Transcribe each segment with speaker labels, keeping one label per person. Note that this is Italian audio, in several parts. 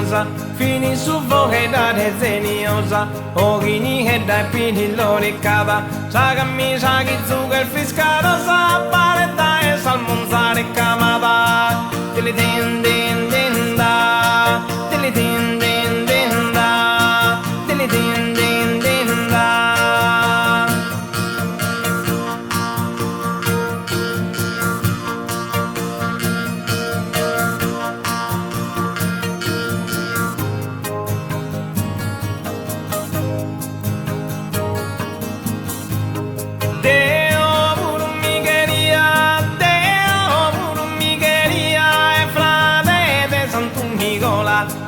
Speaker 1: armoniosa, fini su voheda de zeniosa, ogini heda pini loricada, sagami sagi zuger fiscarosa, pareta e salmonzare camada, tili din din din da, tili din din din da, tili din din din da.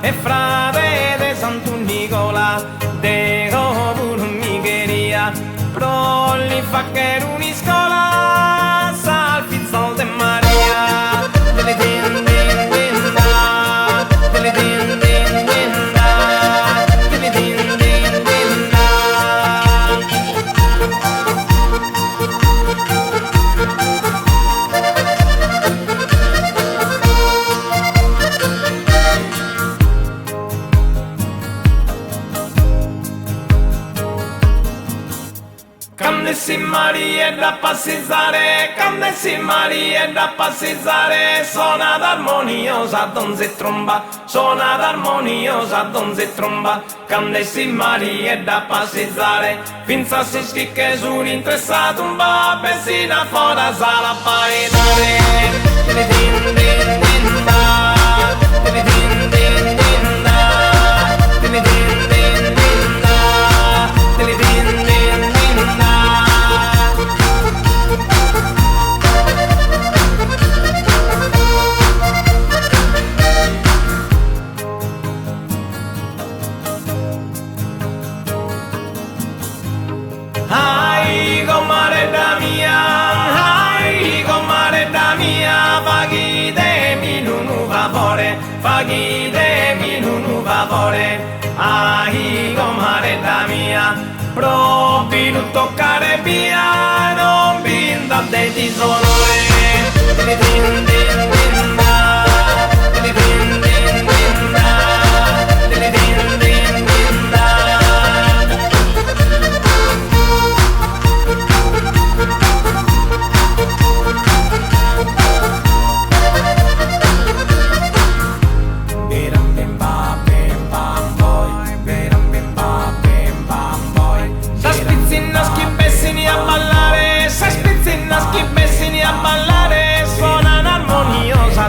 Speaker 1: E frate de Santo Nicola, de burmigheria, pro li fa che uniscola, salfizzol de Maria, delle din din din da, delle din din din da, delle din din din da. Candessi Maria da passeggiare, Candessi Maria da passeggiare, suona d'armoniosa donze tromba, suona d'armoniosa donze tromba, Candessi Maria da passeggiare, finza si schicche su un interessato un ba, pessina fora sala paedare, din din din da, din din din din da, din din din din da, din din din din da. Ai comare da mia, faghi de mi nunu favore, faghi de mi nunu favore. Ai comare da mia, provi non toccare via, non vinda de disonore. Din din din da, din din din da, din din din da.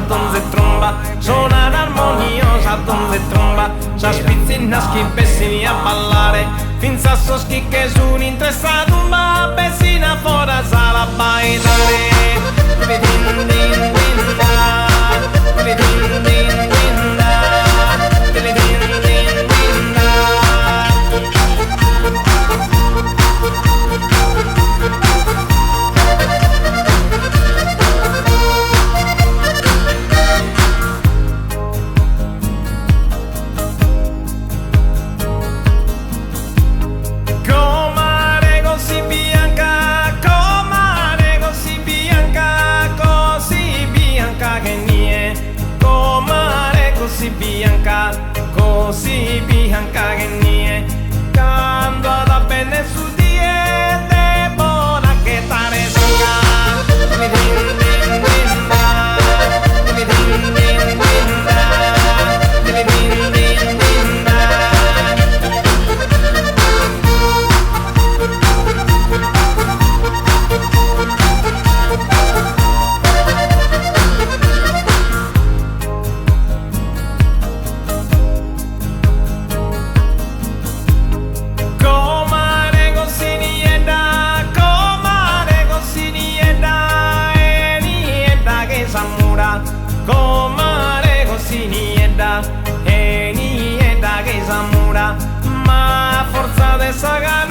Speaker 1: Donde tromba, suona l'armoniosa donde tromba, sa spizzina schipessini a ballare, finza so schicche su un'interessato un ba, pessina fora sala bailare. Din din din da, din din din da, din din din da. Così bianca che nie, quando da bene su di e te buona che tare sca. Din din din da, din din din da, din din din da. Comare così nieda, e nieda che s'ammura, ma forza de saga